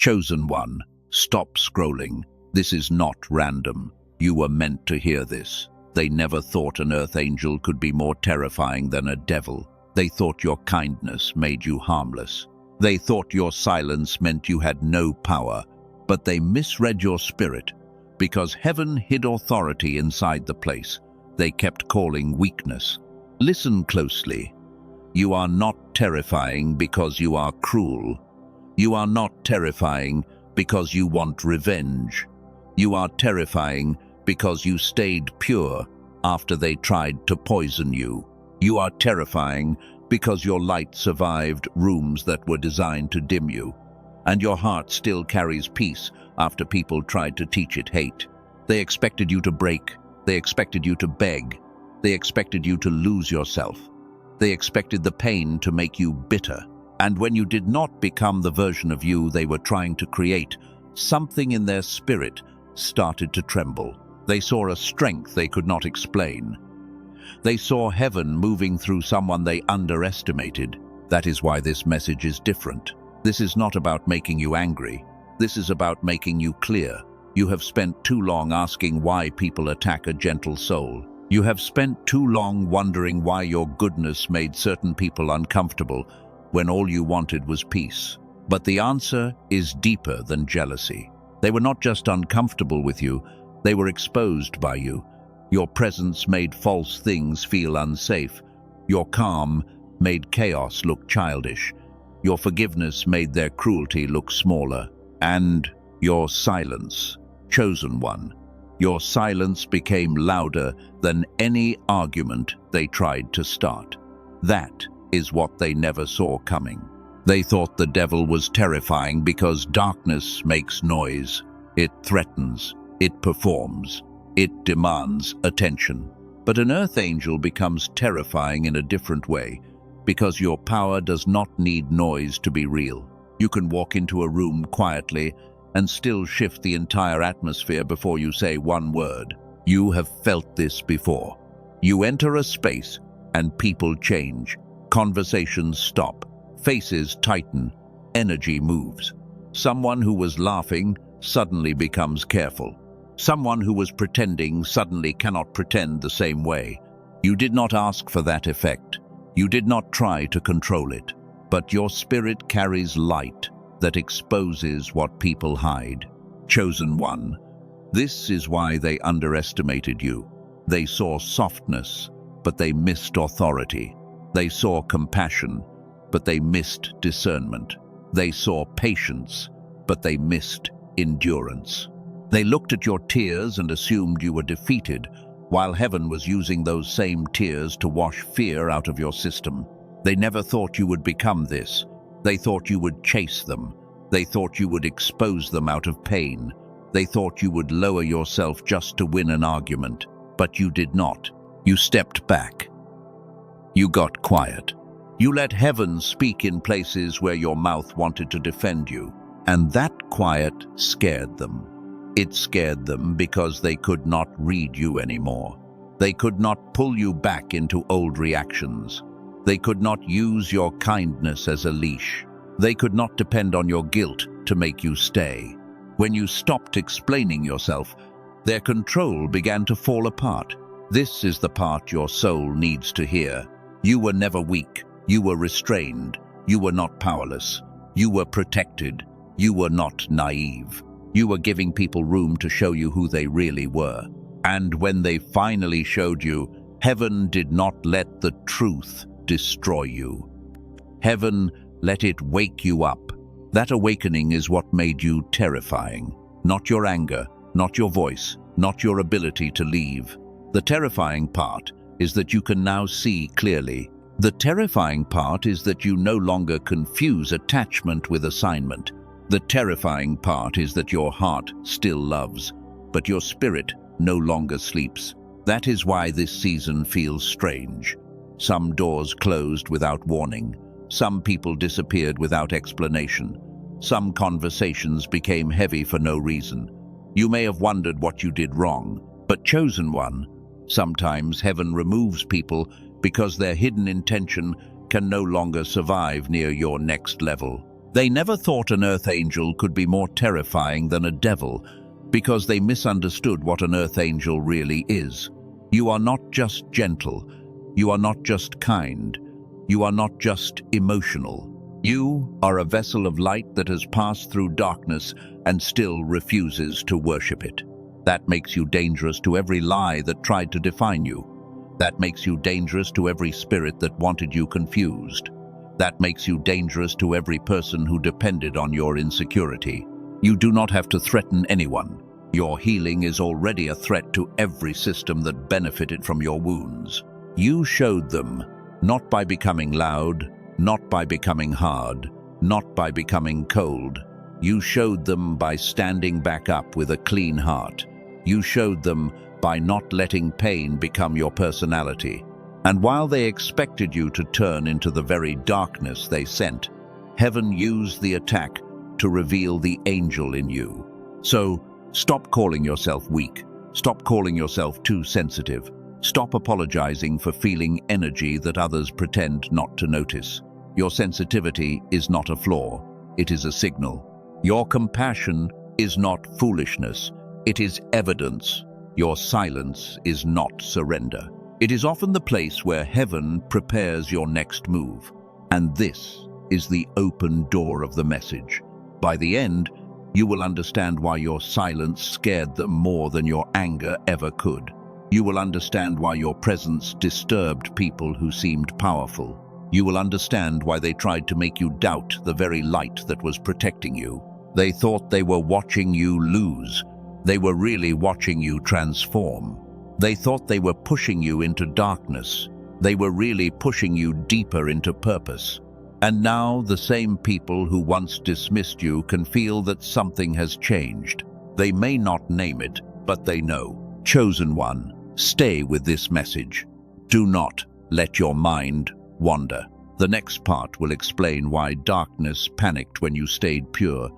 Chosen one, stop scrolling. This is not random. You were meant to hear this. They never thought an earth angel could be more terrifying than a devil. They thought your kindness made you harmless. They thought your silence meant you had no power. But they misread your spirit. Because heaven hid authority inside the place, they kept calling weakness. Listen closely. You are not terrifying because you are cruel. You are not terrifying because you want revenge. You are terrifying because you stayed pure after they tried to poison you. You are terrifying because your light survived rooms that were designed to dim you. And your heart still carries peace after people tried to teach it hate. They expected you to break. They expected you to beg. They expected you to lose yourself. They expected the pain to make you bitter. And when you did not become the version of you they were trying to create, something in their spirit started to tremble. They saw a strength they could not explain. They saw heaven moving through someone they underestimated. That is why this message is different. This is not about making you angry. This is about making you clear. You have spent too long asking why people attack a gentle soul. You have spent too long wondering why your goodness made certain people uncomfortable when all you wanted was peace. But the answer is deeper than jealousy. They were not just uncomfortable with you, they were exposed by you. Your presence made false things feel unsafe. Your calm made chaos look childish. Your forgiveness made their cruelty look smaller. And your silence, chosen one, your silence became louder than any argument they tried to start. That is what they never saw coming. They thought the devil was terrifying because darkness makes noise. It threatens, it performs, it demands attention. But an earth angel becomes terrifying in a different way, because your power does not need noise to be real. You can walk into a room quietly and still shift the entire atmosphere before you say one word. You have felt this before. You enter a space and people change. Conversations stop. Faces tighten. Energy moves. Someone who was laughing suddenly becomes careful. Someone who was pretending suddenly cannot pretend the same way. You did not ask for that effect. You did not try to control it. But your spirit carries light that exposes what people hide. Chosen one, this is why they underestimated you. They saw softness, but they missed authority. They saw compassion, but they missed discernment. They saw patience, but they missed endurance. They looked at your tears and assumed you were defeated, while heaven was using those same tears to wash fear out of your system. They never thought you would become this. They thought you would chase them. They thought you would expose them out of pain. They thought you would lower yourself just to win an argument. But you did not. You stepped back. You got quiet. You let heaven speak in places where your mouth wanted to defend you. And that quiet scared them. It scared them because they could not read you anymore. They could not pull you back into old reactions. They could not use your kindness as a leash. They could not depend on your guilt to make you stay. When you stopped explaining yourself, their control began to fall apart. This is the part your soul needs to hear. You were never weak. You were restrained. You were not powerless. You were protected. You were not naive. You were giving people room to show you who they really were. And when they finally showed you, heaven did not let the truth destroy you. Heaven let it wake you up. That awakening is what made you terrifying. Not your anger, not your voice, not your ability to leave. The terrifying part is that you can now see clearly. The terrifying part is that you no longer confuse attachment with assignment. The terrifying part is that your heart still loves, but your spirit no longer sleeps. That is why this season feels strange. Some doors closed without warning. Some people disappeared without explanation. Some conversations became heavy for no reason. You may have wondered what you did wrong, but chosen one, sometimes heaven removes people because their hidden intention can no longer survive near your next level. They never thought an earth angel could be more terrifying than a devil, because they misunderstood what an earth angel really is. You are not just gentle. You are not just kind. You are not just emotional. You are a vessel of light that has passed through darkness and still refuses to worship it. That makes you dangerous to every lie that tried to define you. That makes you dangerous to every spirit that wanted you confused. That makes you dangerous to every person who depended on your insecurity. You do not have to threaten anyone. Your healing is already a threat to every system that benefited from your wounds. You showed them, not by becoming loud, not by becoming hard, not by becoming cold. You showed them by standing back up with a clean heart. You showed them by not letting pain become your personality. And while they expected you to turn into the very darkness they sent, heaven used the attack to reveal the angel in you. So, stop calling yourself weak. Stop calling yourself too sensitive. Stop apologizing for feeling energy that others pretend not to notice. Your sensitivity is not a flaw. It is a signal. Your compassion is not foolishness. It is evidence. Your silence is not surrender. It is often the place where heaven prepares your next move. And this is the open door of the message. By the end, you will understand why your silence scared them more than your anger ever could. You will understand why your presence disturbed people who seemed powerful. You will understand why they tried to make you doubt the very light that was protecting you. They thought they were watching you lose. They were really watching you transform. They thought they were pushing you into darkness. They were really pushing you deeper into purpose. And now the same people who once dismissed you can feel that something has changed. They may not name it, but they know. Chosen one, stay with this message. Do not let your mind wander. The next part will explain why darkness panicked when you stayed pure,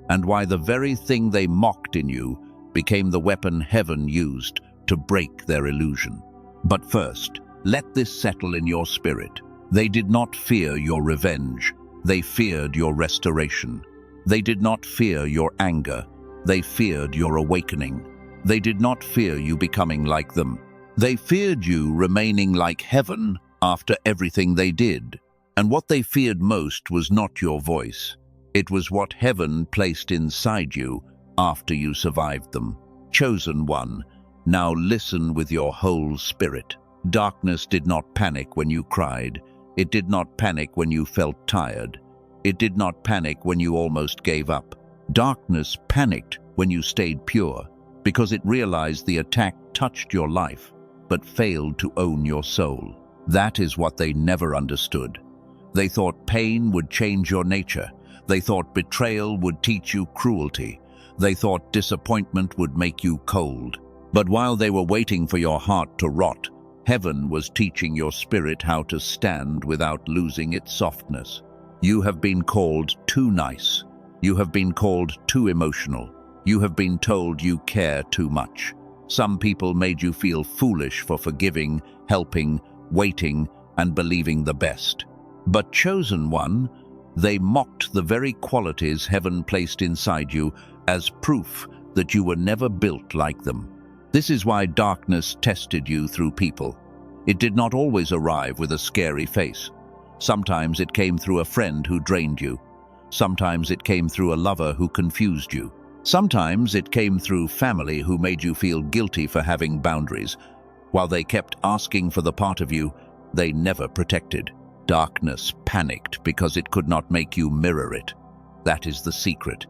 and why the very thing they mocked in you became the weapon heaven used to break their illusion. But first, let this settle in your spirit. They did not fear your revenge. They feared your restoration. They did not fear your anger. They feared your awakening. They did not fear you becoming like them. They feared you remaining like heaven after everything they did. And what they feared most was not your voice. It was what heaven placed inside you after you survived them. Chosen one, now listen with your whole spirit. Darkness did not panic when you cried. It did not panic when you felt tired. It did not panic when you almost gave up. Darkness panicked when you stayed pure, because it realized the attack touched your life, but failed to own your soul. That is what they never understood. They thought pain would change your nature. They thought betrayal would teach you cruelty. They thought disappointment would make you cold. But while they were waiting for your heart to rot, heaven was teaching your spirit how to stand without losing its softness. You have been called too nice. You have been called too emotional. You have been told you care too much. Some people made you feel foolish for forgiving, helping, waiting, and believing the best. But chosen one, they mocked the very qualities heaven placed inside you as proof that you were never built like them. This is why darkness tested you through people. It did not always arrive with a scary face. Sometimes it came through a friend who drained you. Sometimes it came through a lover who confused you. Sometimes it came through family who made you feel guilty for having boundaries. While they kept asking for the part of you they never protected. Darkness panicked because it could not make you mirror it. That is the secret.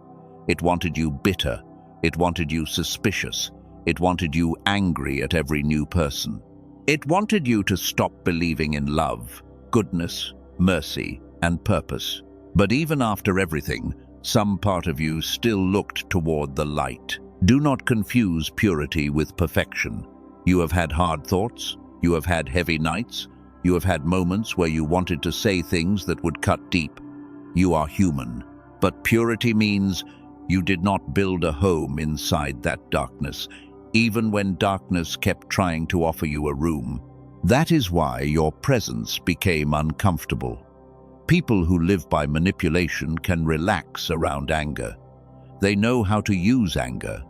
It wanted you bitter. It wanted you suspicious. It wanted you angry at every new person. It wanted you to stop believing in love, goodness, mercy, and purpose. But even after everything, some part of you still looked toward the light. Do not confuse purity with perfection. You have had hard thoughts. You have had heavy nights. You have had moments where you wanted to say things that would cut deep. You are human. But purity means you did not build a home inside that darkness, even when darkness kept trying to offer you a room. That is why your presence became uncomfortable. People who live by manipulation can relax around anger. They know how to use anger.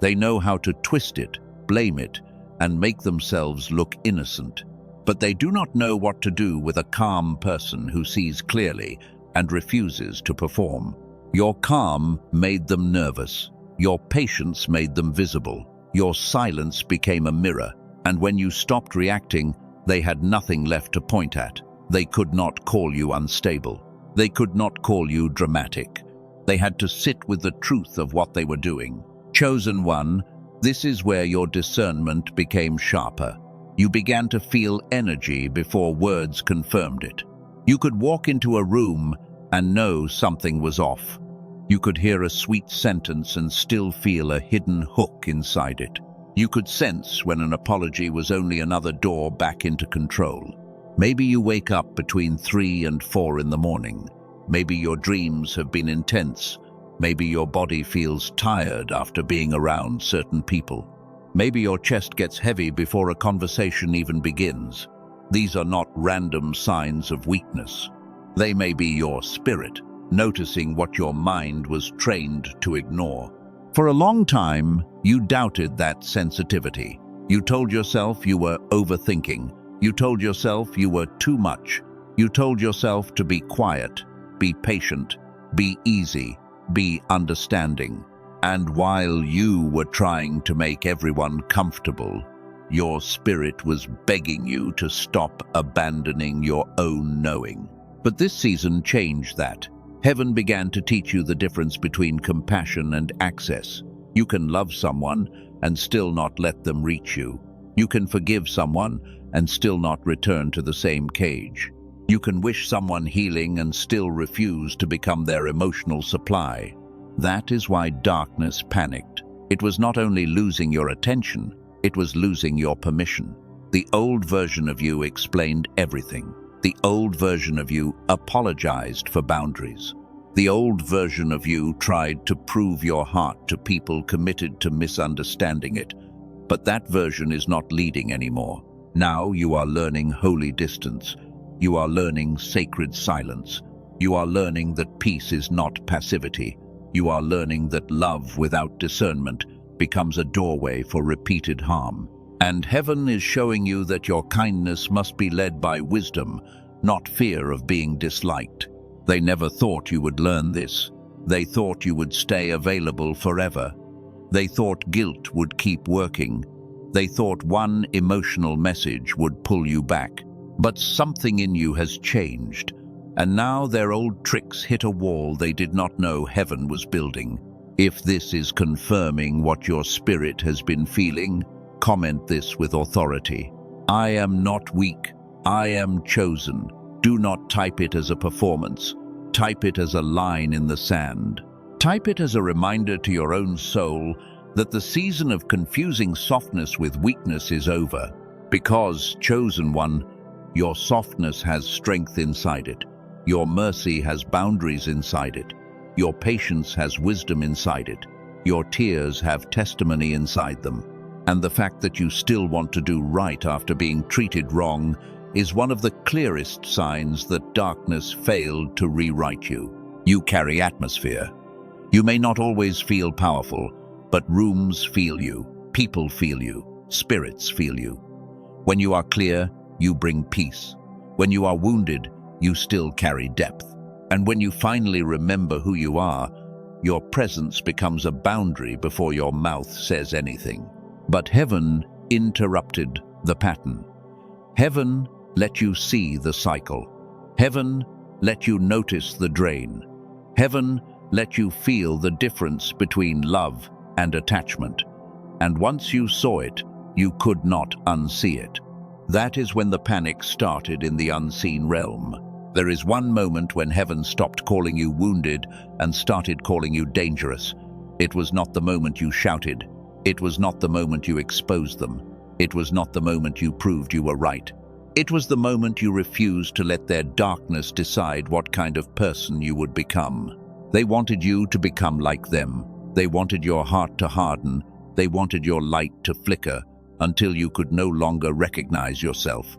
They know how to twist it, blame it, and make themselves look innocent. But they do not know what to do with a calm person who sees clearly and refuses to perform. Your calm made them nervous. Your patience made them visible. Your silence became a mirror, and when you stopped reacting, they had nothing left to point at. They could not call you unstable. They could not call you dramatic. They had to sit with the truth of what they were doing. Chosen one, this is where your discernment became sharper. You began to feel energy before words confirmed it. You could walk into a room and know something was off. You could hear a sweet sentence and still feel a hidden hook inside it. You could sense when an apology was only another door back into control. Maybe you wake up between 3 and 4 in the morning. Maybe your dreams have been intense. Maybe your body feels tired after being around certain people. Maybe your chest gets heavy before a conversation even begins. These are not random signs of weakness. They may be your spirit, noticing what your mind was trained to ignore. For a long time, you doubted that sensitivity. You told yourself you were overthinking. You told yourself you were too much. You told yourself to be quiet, be patient, be easy, be understanding. And while you were trying to make everyone comfortable, your spirit was begging you to stop abandoning your own knowing. But this season changed that. Heaven began to teach you the difference between compassion and access. You can love someone and still not let them reach you. You can forgive someone and still not return to the same cage. You can wish someone healing and still refuse to become their emotional supply. That is why darkness panicked. It was not only losing your attention, it was losing your permission. The old version of you explained everything. The old version of you apologized for boundaries. The old version of you tried to prove your heart to people committed to misunderstanding it. But that version is not leading anymore. Now you are learning holy distance. You are learning sacred silence. You are learning that peace is not passivity. You are learning that love without discernment becomes a doorway for repeated harm. And heaven is showing you that your kindness must be led by wisdom, not fear of being disliked. They never thought you would learn this. They thought you would stay available forever. They thought guilt would keep working. They thought one emotional message would pull you back. But something in you has changed, and now their old tricks hit a wall they did not know heaven was building. If this is confirming what your spirit has been feeling, comment this with authority. I am not weak. I am chosen. Do not type it as a performance. Type it as a line in the sand. Type it as a reminder to your own soul that the season of confusing softness with weakness is over. Because, chosen one, your softness has strength inside it. Your mercy has boundaries inside it. Your patience has wisdom inside it. Your tears have testimony inside them. And the fact that you still want to do right after being treated wrong is one of the clearest signs that darkness failed to rewrite you. You carry atmosphere. You may not always feel powerful, but rooms feel you, people feel you, spirits feel you. When you are clear, you bring peace. When you are wounded, you still carry depth. And when you finally remember who you are, your presence becomes a boundary before your mouth says anything. But heaven interrupted the pattern. Heaven let you see the cycle. Heaven let you notice the drain. Heaven let you feel the difference between love and attachment. And once you saw it, you could not unsee it. That is when the panic started in the unseen realm. There is one moment when heaven stopped calling you wounded and started calling you dangerous. It was not the moment you shouted. It was not the moment you exposed them. It was not the moment you proved you were right. It was the moment you refused to let their darkness decide what kind of person you would become. They wanted you to become like them. They wanted your heart to harden. They wanted your light to flicker until you could no longer recognize yourself.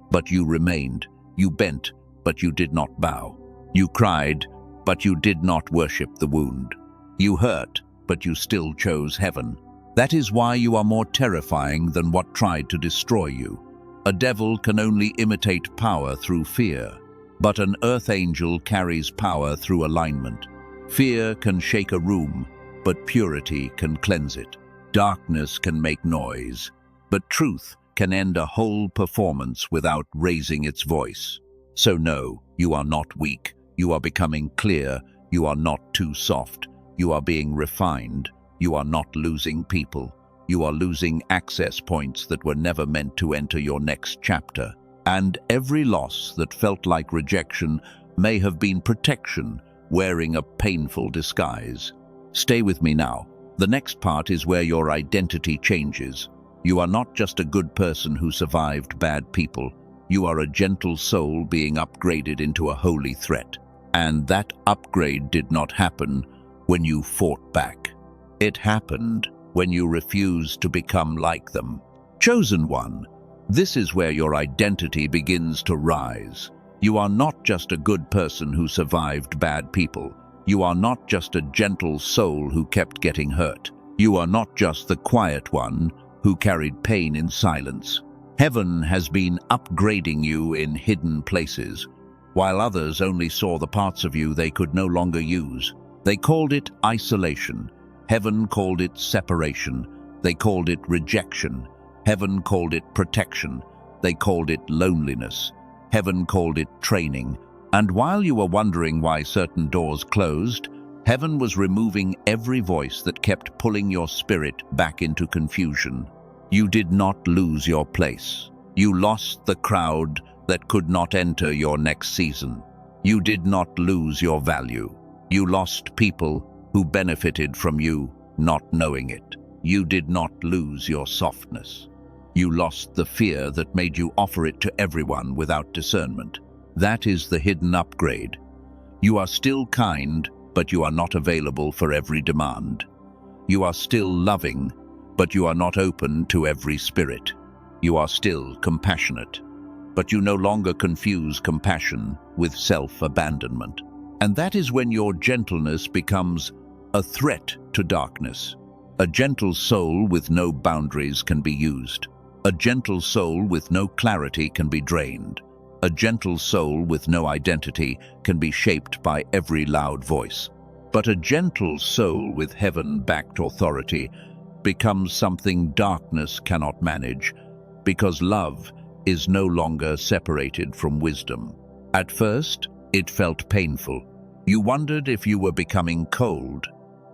But you remained. You bent, but you did not bow. You cried, but you did not worship the wound. You hurt, but you still chose heaven. That is why you are more terrifying than what tried to destroy you. A devil can only imitate power through fear, but an earth angel carries power through alignment. Fear can shake a room, but purity can cleanse it. Darkness can make noise, but truth can end a whole performance without raising its voice. So no, you are not weak. You are becoming clear. You are not too soft. You are being refined. You are not losing people. You are losing access points that were never meant to enter your next chapter. And every loss that felt like rejection may have been protection, wearing a painful disguise. Stay with me now. The next part is where your identity changes. You are not just a good person who survived bad people. You are a gentle soul being upgraded into a holy threat. And that upgrade did not happen when you fought back. It happened when you refused to become like them. Chosen one, this is where your identity begins to rise. You are not just a good person who survived bad people. You are not just a gentle soul who kept getting hurt. You are not just the quiet one who carried pain in silence. Heaven has been upgrading you in hidden places, while others only saw the parts of you they could no longer use. They called it isolation. Heaven called it separation. They called it rejection. Heaven called it protection. They called it loneliness. Heaven called it training. And while you were wondering why certain doors closed, heaven was removing every voice that kept pulling your spirit back into confusion. You did not lose your place. You lost the crowd that could not enter your next season. You did not lose your value. You lost people who benefited from you not knowing it. You did not lose your softness. You lost the fear that made you offer it to everyone without discernment. That is the hidden upgrade. You are still kind, but you are not available for every demand. You are still loving, but you are not open to every spirit. You are still compassionate, but you no longer confuse compassion with self-abandonment. And that is when your gentleness becomes a threat to darkness. A gentle soul with no boundaries can be used. A gentle soul with no clarity can be drained. A gentle soul with no identity can be shaped by every loud voice. But a gentle soul with heaven-backed authority becomes something darkness cannot manage, because love is no longer separated from wisdom. At first, it felt painful. You wondered if you were becoming cold.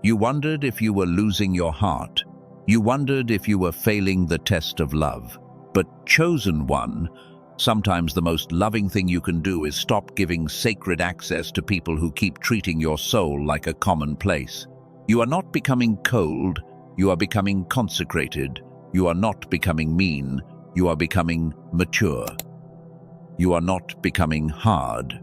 You wondered if you were losing your heart. You wondered if you were failing the test of love. But chosen one, sometimes the most loving thing you can do is stop giving sacred access to people who keep treating your soul like a commonplace. You are not becoming cold, you are becoming consecrated. You are not becoming mean, you are becoming mature. You are not becoming hard,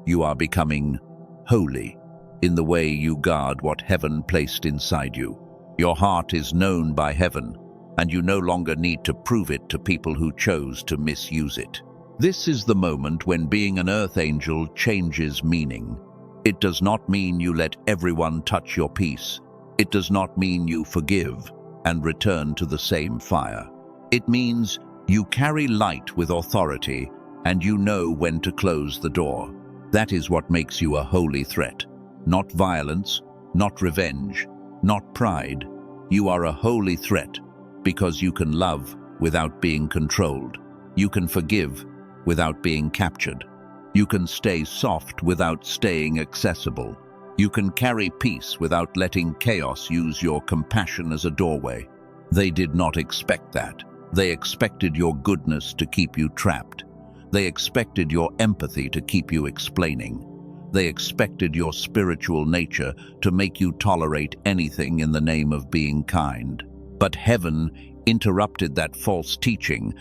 you are becoming holy in the way you guard what heaven placed inside you. Your heart is known by heaven, and you no longer need to prove it to people who chose to misuse it. This is the moment when being an earth angel changes meaning. It does not mean you let everyone touch your peace. It does not mean you forgive and return to the same fire. It means you carry light with authority, and you know when to close the door. That is what makes you a holy threat. Not violence, not revenge, not pride. You are a holy threat because you can love without being controlled. You can forgive without being captured. You can stay soft without staying accessible. You can carry peace without letting chaos use your compassion as a doorway. They did not expect that. They expected your goodness to keep you trapped. They expected your empathy to keep you explaining. They expected your spiritual nature to make you tolerate anything in the name of being kind. But heaven interrupted that false teaching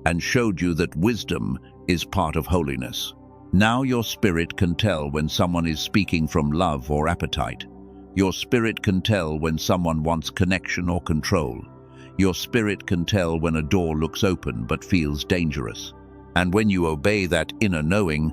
and showed you that wisdom is part of holiness. Now your spirit can tell when someone is speaking from love or appetite. Your spirit can tell when someone wants connection or control. Your spirit can tell when a door looks open but feels dangerous. And when you obey that inner knowing,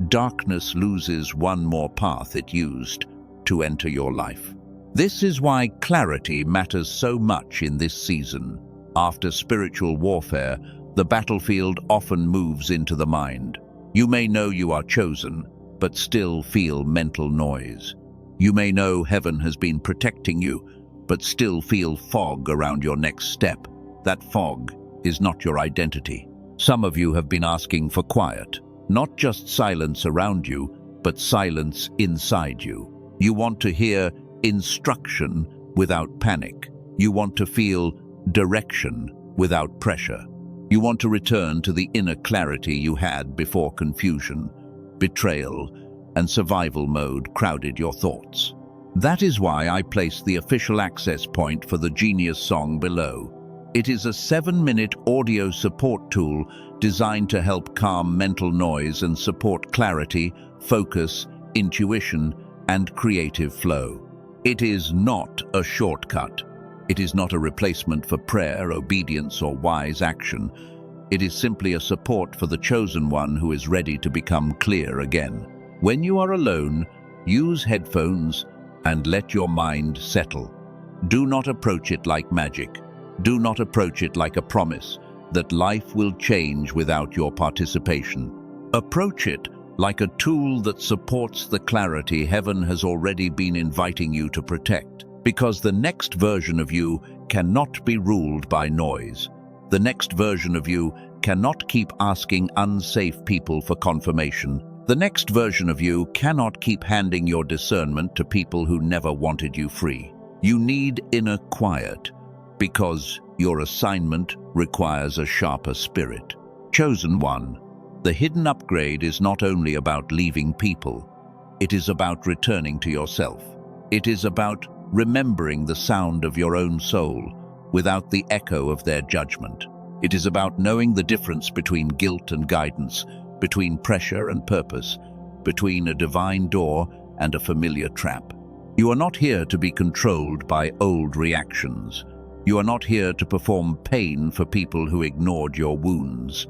darkness loses one more path it used to enter your life. This is why clarity matters so much in this season. After spiritual warfare, the battlefield often moves into the mind. You may know you are chosen, but still feel mental noise. You may know heaven has been protecting you, but still feel fog around your next step. That fog is not your identity. Some of you have been asking for quiet, not just silence around you, but silence inside you. You want to hear instruction without panic. You want to feel direction without pressure. You want to return to the inner clarity you had before confusion, betrayal, and survival mode crowded your thoughts. That is why I placed the official access point for the Genius song below. It is a 7-minute audio support tool designed to help calm mental noise and support clarity, focus, intuition, and creative flow. It is not a shortcut. It is not a replacement for prayer, obedience, or wise action. It is simply a support for the chosen one who is ready to become clear again. When you are alone, use headphones and let your mind settle. Do not approach it like magic. Do not approach it like a promise that life will change without your participation. Approach it like a tool that supports the clarity heaven has already been inviting you to protect. Because the next version of you cannot be ruled by noise. The next version of you cannot keep asking unsafe people for confirmation. The next version of you cannot keep handing your discernment to people who never wanted you free. You need inner quiet, because your assignment requires a sharper spirit. Chosen one, the hidden upgrade is not only about leaving people, it is about returning to yourself. It is about remembering the sound of your own soul without the echo of their judgment. It is about knowing the difference between guilt and guidance, between pressure and purpose, between a divine door and a familiar trap. You are not here to be controlled by old reactions. You are not here to perform pain for people who ignored your wounds.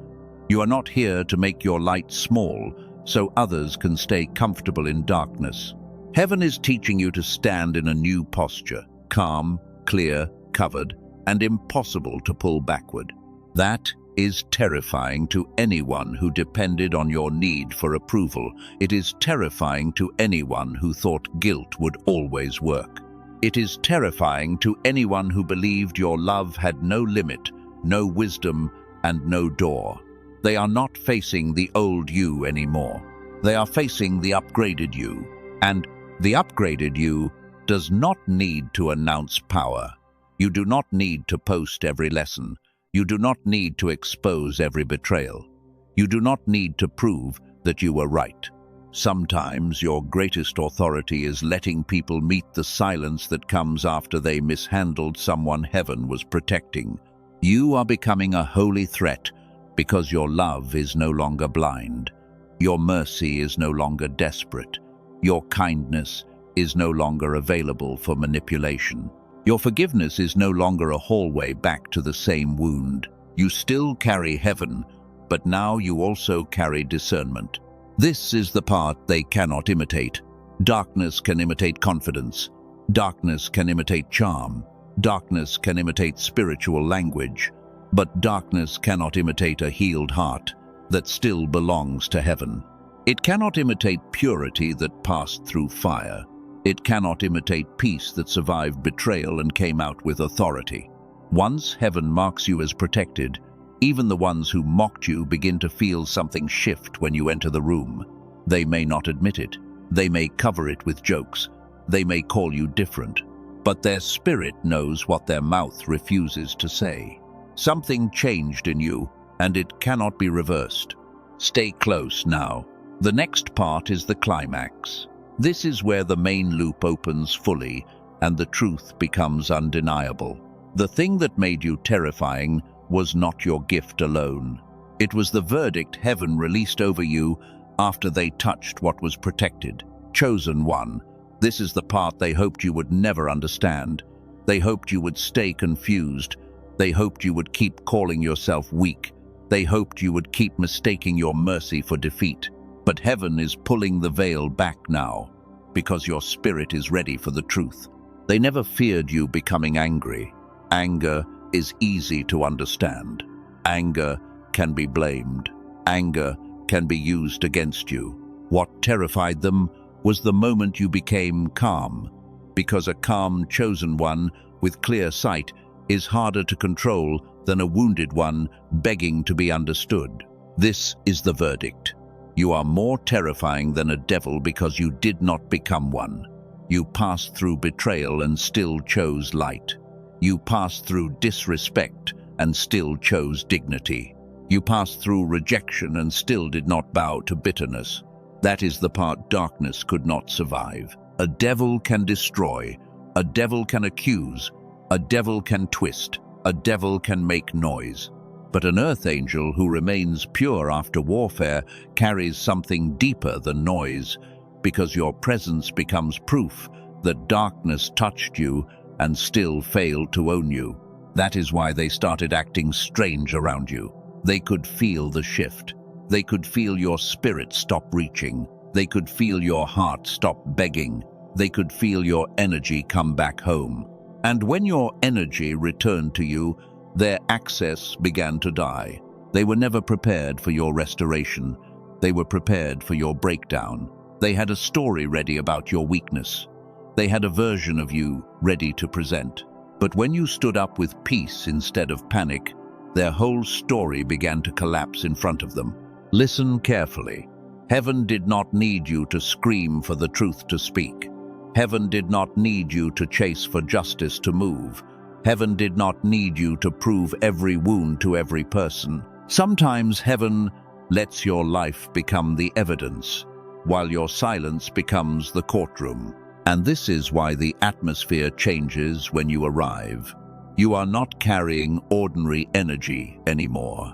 You are not here to make your light small so others can stay comfortable in darkness. Heaven is teaching you to stand in a new posture, calm, clear, covered, and impossible to pull backward. That is terrifying to anyone who depended on your need for approval. It is terrifying to anyone who thought guilt would always work. It is terrifying to anyone who believed your love had no limit, no wisdom, and no door. They are not facing the old you anymore. They are facing the upgraded you. And the upgraded you does not need to announce power. You do not need to post every lesson. You do not need to expose every betrayal. You do not need to prove that you were right. Sometimes your greatest authority is letting people meet the silence that comes after they mishandled someone heaven was protecting. You are becoming a holy threat because your love is no longer blind. Your mercy is no longer desperate. Your kindness is no longer available for manipulation. Your forgiveness is no longer a hallway back to the same wound. You still carry heaven, but now you also carry discernment. This is the part they cannot imitate. Darkness can imitate confidence. Darkness can imitate charm. Darkness can imitate spiritual language. But darkness cannot imitate a healed heart that still belongs to heaven. It cannot imitate purity that passed through fire. It cannot imitate peace that survived betrayal and came out with authority. Once heaven marks you as protected, even the ones who mocked you begin to feel something shift when you enter the room. They may not admit it. They may cover it with jokes. They may call you different. But their spirit knows what their mouth refuses to say. Something changed in you, and it cannot be reversed. Stay close now. The next part is the climax. This is where the main loop opens fully and the truth becomes undeniable. The thing that made you terrifying was not your gift alone. It was the verdict heaven released over you after they touched what was protected. Chosen one. This is the part they hoped you would never understand. They hoped you would stay confused. They hoped you would keep calling yourself weak. They hoped you would keep mistaking your mercy for defeat. But heaven is pulling the veil back now, because your spirit is ready for the truth. They never feared you becoming angry. Anger is easy to understand. Anger can be blamed. Anger can be used against you. What terrified them was the moment you became calm, because a calm, chosen one with clear sight is harder to control than a wounded one begging to be understood. This is the verdict. You are more terrifying than a devil because you did not become one. You passed through betrayal and still chose light. You passed through disrespect and still chose dignity. You passed through rejection and still did not bow to bitterness. That is the part darkness could not survive. A devil can destroy, a devil can accuse, a devil can twist, a devil can make noise. But an earth angel who remains pure after warfare carries something deeper than noise, because your presence becomes proof that darkness touched you and still failed to own you. That is why they started acting strange around you. They could feel the shift. They could feel your spirit stop reaching. They could feel your heart stop begging. They could feel your energy come back home. And when your energy returned to you, their access began to die. They were never prepared for your restoration. They were prepared for your breakdown. They had a story ready about your weakness. They had a version of you ready to present. But when you stood up with peace instead of panic, their whole story began to collapse in front of them. Listen carefully. Heaven did not need you to scream for the truth to speak. Heaven did not need you to chase for justice to move. Heaven did not need you to prove every wound to every person. Sometimes heaven lets your life become the evidence, while your silence becomes the courtroom. And this is why the atmosphere changes when you arrive. You are not carrying ordinary energy anymore.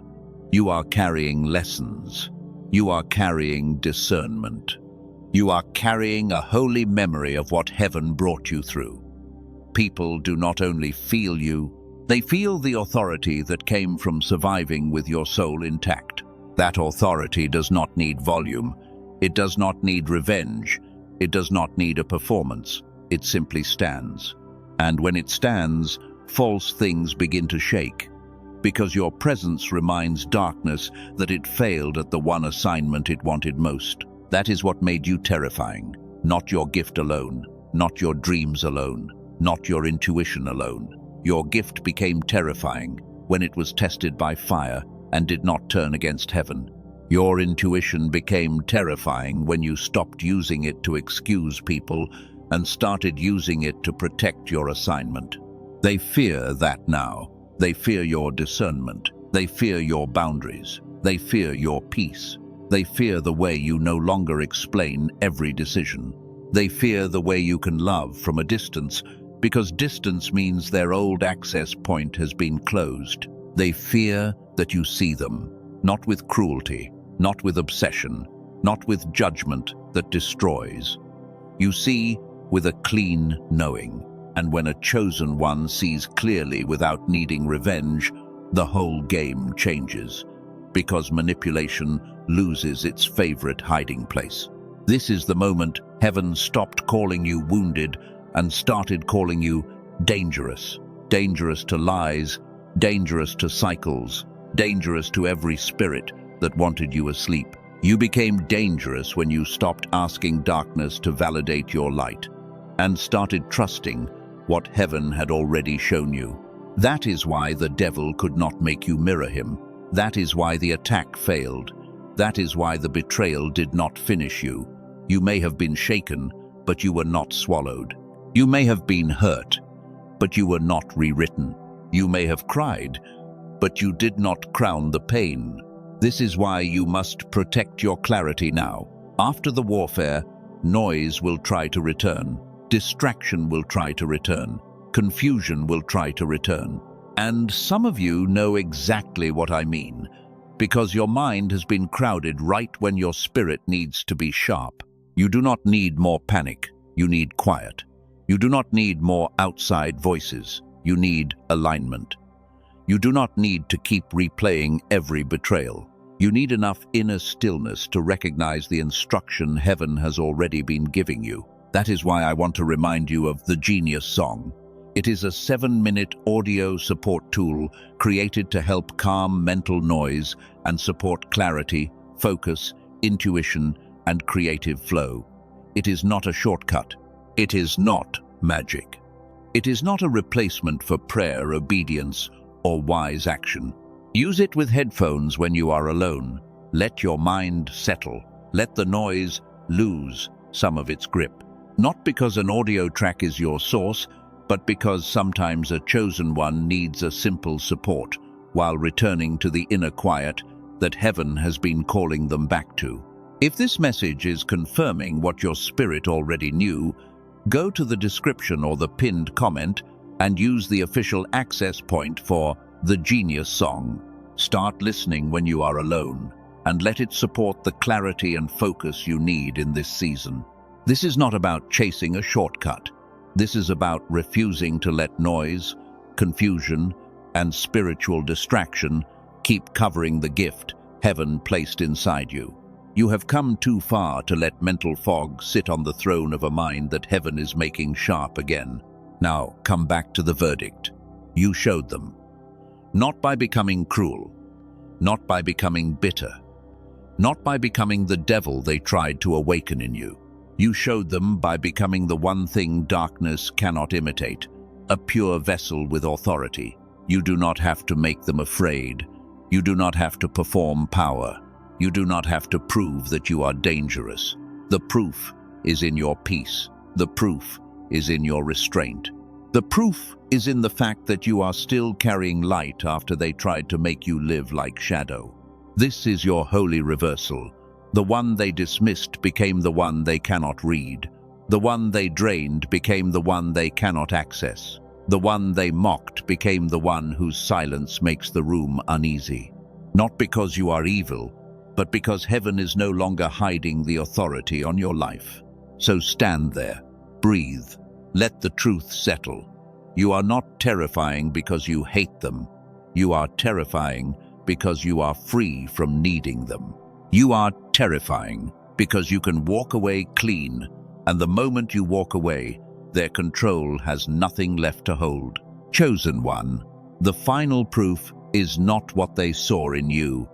You are carrying lessons. You are carrying discernment. You are carrying a holy memory of what heaven brought you through. People do not only feel you, they feel the authority that came from surviving with your soul intact. That authority does not need volume. It does not need revenge. It does not need a performance. It simply stands. And when it stands, false things begin to shake, because your presence reminds darkness that it failed at the one assignment it wanted most. That is what made you terrifying. Not your gift alone, not your dreams alone, not your intuition alone. Your gift became terrifying when it was tested by fire and did not turn against heaven. Your intuition became terrifying when you stopped using it to excuse people and started using it to protect your assignment. They fear that now. They fear your discernment. They fear your boundaries. They fear your peace. They fear the way you no longer explain every decision. They fear the way you can love from a distance, because distance means their old access point has been closed. They fear that you see them, not with cruelty, not with obsession, not with judgment that destroys. You see with a clean knowing. And when a chosen one sees clearly without needing revenge, the whole game changes, because manipulation loses its favorite hiding place. This is the moment heaven stopped calling you wounded and started calling you dangerous. Dangerous to lies, dangerous to cycles, dangerous to every spirit that wanted you asleep. You became dangerous when you stopped asking darkness to validate your light and started trusting what heaven had already shown you. That is why the devil could not make you mirror him. That is why the attack failed. That is why the betrayal did not finish you. You may have been shaken, but you were not swallowed. You may have been hurt, but you were not rewritten. You may have cried, but you did not crown the pain. This is why you must protect your clarity now. After the warfare, noise will try to return. Distraction will try to return. Confusion will try to return. And some of you know exactly what I mean, because your mind has been crowded right when your spirit needs to be sharp. You do not need more panic. You need quiet. You do not need more outside voices. You need alignment. You do not need to keep replaying every betrayal. You need enough inner stillness to recognize the instruction heaven has already been giving you. That is why I want to remind you of the Genius Song. It is a 7-minute audio support tool created to help calm mental noise and support clarity, focus, intuition, and creative flow. It is not a shortcut. It is not magic. It is not a replacement for prayer, obedience, or wise action. Use it with headphones when you are alone. Let your mind settle. Let the noise lose some of its grip. Not because an audio track is your source, but because sometimes a chosen one needs a simple support while returning to the inner quiet that heaven has been calling them back to. If this message is confirming what your spirit already knew, go to the description or the pinned comment and use the official access point for the Genius Song. Start listening when you are alone and let it support the clarity and focus you need in this season. This is not about chasing a shortcut. This is about refusing to let noise, confusion, and spiritual distraction keep covering the gift heaven placed inside you. You have come too far to let mental fog sit on the throne of a mind that heaven is making sharp again. Now, come back to the verdict. You showed them. Not by becoming cruel, not by becoming bitter, not by becoming the devil they tried to awaken in you. You showed them by becoming the one thing darkness cannot imitate, a pure vessel with authority. You do not have to make them afraid. You do not have to perform power. You do not have to prove that you are dangerous. The proof is in your peace. The proof is in your restraint. The proof is in the fact that you are still carrying light after they tried to make you live like shadow. This is your holy reversal. The one they dismissed became the one they cannot read. The one they drained became the one they cannot access. The one they mocked became the one whose silence makes the room uneasy. Not because you are evil, but because heaven is no longer hiding the authority on your life. So stand there, breathe, let the truth settle. You are not terrifying because you hate them. You are terrifying because you are free from needing them. You are terrifying because you can walk away clean, and the moment you walk away, their control has nothing left to hold. Chosen one, the final proof is not what they saw in you.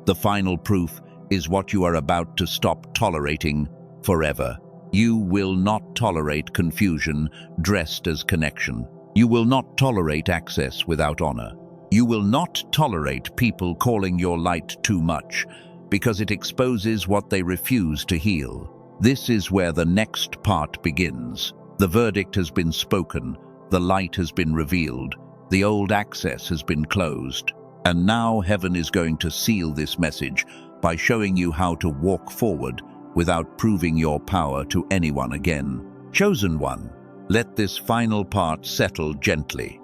The final proof is what you are about to stop tolerating forever. You will not tolerate confusion dressed as connection. You will not tolerate access without honor. You will not tolerate people calling your light too much, because it exposes what they refuse to heal. This is where the next part begins. The verdict has been spoken, the light has been revealed, the old access has been closed. And now heaven is going to seal this message by showing you how to walk forward without proving your power to anyone again. Chosen one, let this final part settle gently.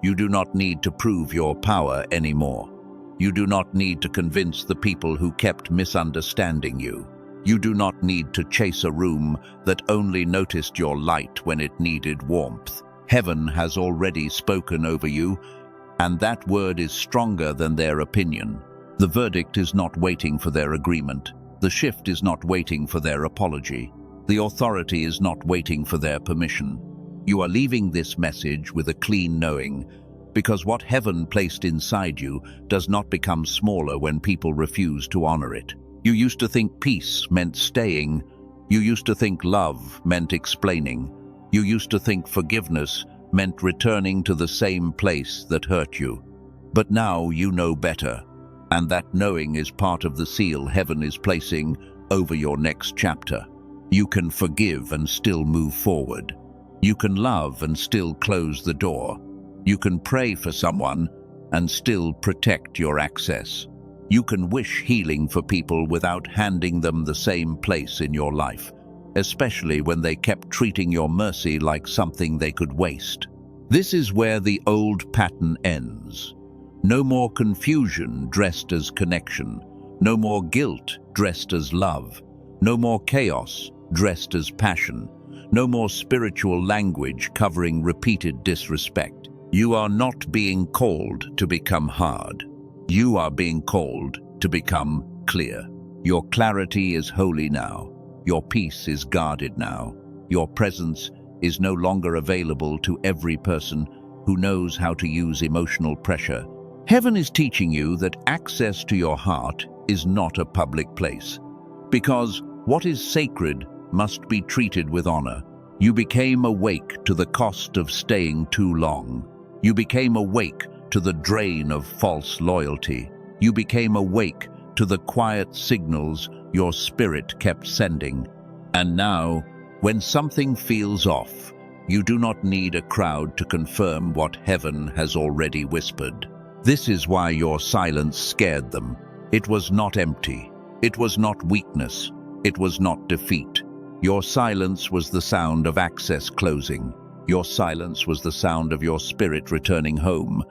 You do not need to prove your power anymore. You do not need to convince the people who kept misunderstanding you. You do not need to chase a room that only noticed your light when it needed warmth. Heaven has already spoken over you, and that word is stronger than their opinion. The verdict is not waiting for their agreement. The shift is not waiting for their apology. The authority is not waiting for their permission. You are leaving this message with a clean knowing, because what heaven placed inside you does not become smaller when people refuse to honor it. You used to think peace meant staying. You used to think love meant explaining. You used to think forgiveness meant returning to the same place that hurt you. But now you know better, and that knowing is part of the seal heaven is placing over your next chapter. You can forgive and still move forward. You can love and still close the door. You can pray for someone and still protect your access. You can wish healing for people without handing them the same place in your life, especially when they kept treating your mercy like something they could waste. This is where the old pattern ends. No more confusion dressed as connection. No more guilt dressed as love. No more chaos dressed as passion. No more spiritual language covering repeated disrespect. You are not being called to become hard. You are being called to become clear. Your clarity is holy now. Your peace is guarded now. Your presence is no longer available to every person who knows how to use emotional pressure. Heaven is teaching you that access to your heart is not a public place, because what is sacred must be treated with honor. You became awake to the cost of staying too long. You became awake to the drain of false loyalty. You became awake to the quiet signals your spirit kept sending. And now, when something feels off, you do not need a crowd to confirm what heaven has already whispered. This is why your silence scared them. It was not empty. It was not weakness. It was not defeat. Your silence was the sound of access closing. Your silence was the sound of your spirit returning home.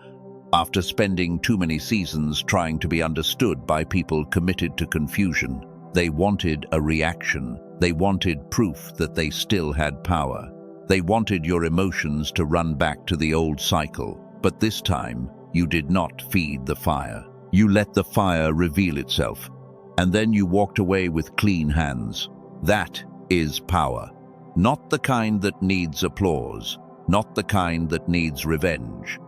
After spending too many seasons trying to be understood by people committed to confusion, they wanted a reaction. They wanted proof that they still had power. They wanted your emotions to run back to the old cycle. But this time, you did not feed the fire. You let the fire reveal itself, and then you walked away with clean hands. That is power. Not the kind that needs applause, not the kind that needs revenge,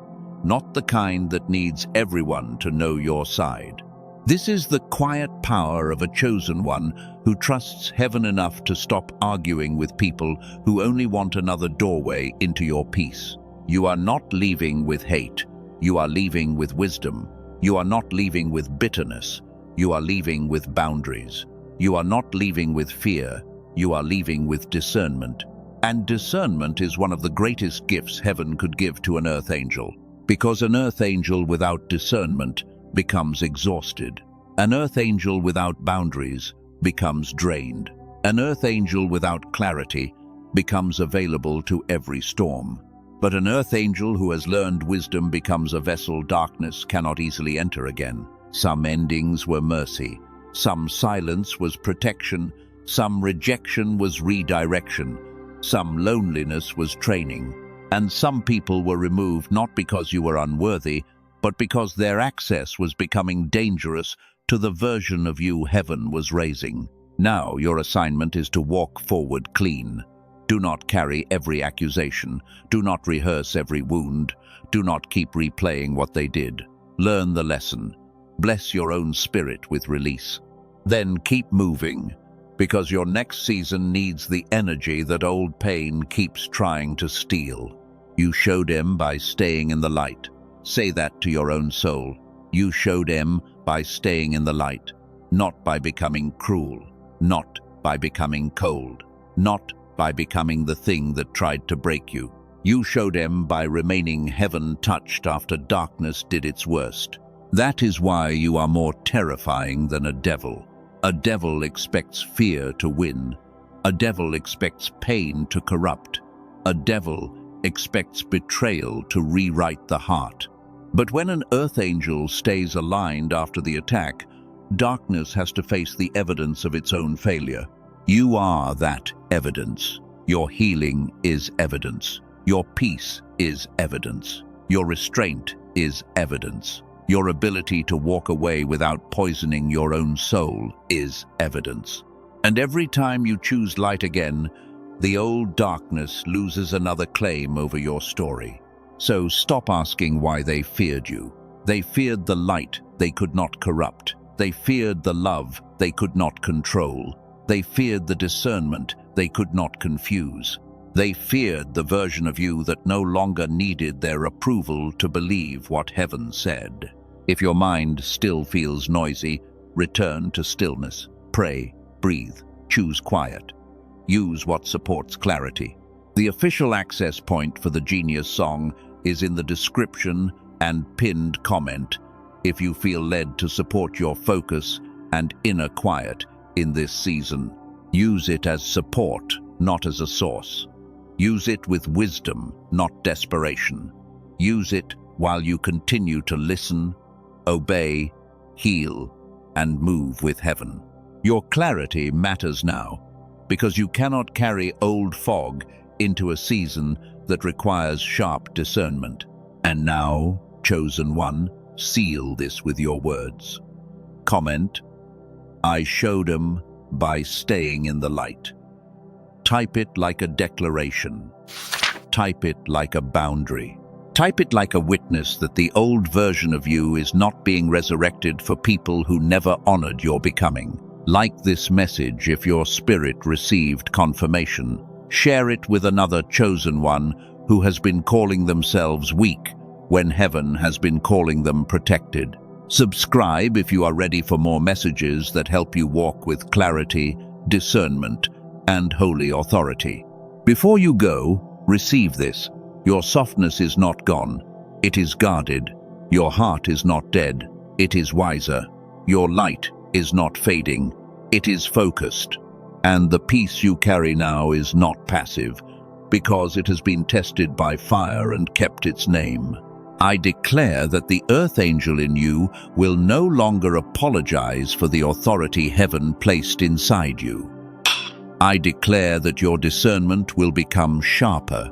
not the kind that needs everyone to know your side. This is the quiet power of a chosen one who trusts heaven enough to stop arguing with people who only want another doorway into your peace. You are not leaving with hate. You are leaving with wisdom. You are not leaving with bitterness. You are leaving with boundaries. You are not leaving with fear. You are leaving with discernment. And discernment is one of the greatest gifts heaven could give to an earth angel, because an earth angel without discernment becomes exhausted. An earth angel without boundaries becomes drained. An earth angel without clarity becomes available to every storm. But an earth angel who has learned wisdom becomes a vessel darkness cannot easily enter again. Some endings were mercy. Some silence was protection. Some rejection was redirection. Some loneliness was training. And some people were removed not because you were unworthy, but because their access was becoming dangerous to the version of you heaven was raising. Now your assignment is to walk forward clean. Do not carry every accusation. Do not rehearse every wound. Do not keep replaying what they did. Learn the lesson. Bless your own spirit with release. Then keep moving, because your next season needs the energy that old pain keeps trying to steal. You showed him by staying in the light. Say that to your own soul. You showed him by staying in the light, not by becoming cruel, not by becoming cold, not by becoming the thing that tried to break you. You showed him by remaining heaven-touched after darkness did its worst. That is why you are more terrifying than a devil. A devil expects fear to win. A devil expects pain to corrupt. A devil expects betrayal to rewrite the heart. But when an earth angel stays aligned after the attack, darkness has to face the evidence of its own failure. You are that evidence. Your healing is evidence. Your peace is evidence. Your restraint is evidence. Your ability to walk away without poisoning your own soul is evidence. And every time you choose light again, the old darkness loses another claim over your story. So stop asking why they feared you. They feared the light they could not corrupt. They feared the love they could not control. They feared the discernment they could not confuse. They feared the version of you that no longer needed their approval to believe what heaven said. If your mind still feels noisy, return to stillness. Pray, breathe, choose quiet. Use what supports clarity. The official access point for the Genius song is in the description and pinned comment if you feel led to support your focus and inner quiet in this season. Use it as support, not as a source. Use it with wisdom, not desperation. Use it while you continue to listen, obey, heal, and move with heaven. Your clarity matters now, because you cannot carry old fog into a season that requires sharp discernment. And now, chosen one, seal this with your words. Comment, I showed 'em by staying in the light. Type it like a declaration. Type it like a boundary. Type it like a witness that the old version of you is not being resurrected for people who never honored your becoming. Like this message if your spirit received confirmation. Share it with another chosen one who has been calling themselves weak when heaven has been calling them protected. Subscribe if you are ready for more messages that help you walk with clarity, discernment, and holy authority. Before you go, receive this. Your softness is not gone. It is guarded. Your heart is not dead. It is wiser. Your light is not fading. It is focused. And the peace you carry now is not passive, because it has been tested by fire and kept its name. I declare that the earth angel in you will no longer apologize for the authority heaven placed inside you. I declare that your discernment will become sharper.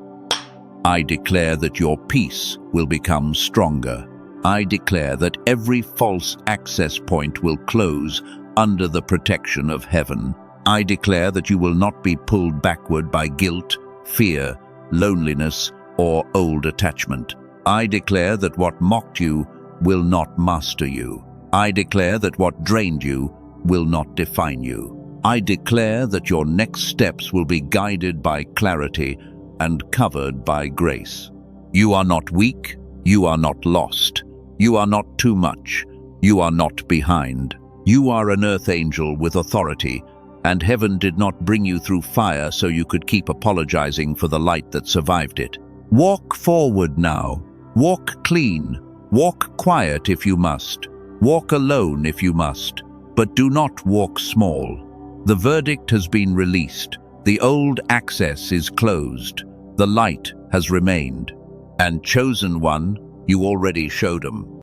I declare that your peace will become stronger. I declare that every false access point will close under the protection of heaven. I declare that you will not be pulled backward by guilt, fear, loneliness, or old attachment. I declare that what mocked you will not master you. I declare that what drained you will not define you. I declare that your next steps will be guided by clarity and covered by grace. You are not weak. You are not lost. You are not too much. You are not behind. You are an earth angel with authority, and heaven did not bring you through fire so you could keep apologizing for the light that survived it. Walk forward now. Walk clean. Walk quiet if you must. Walk alone if you must. But do not walk small. The verdict has been released. The old access is closed. The light has remained. And chosen one, you already showed 'em.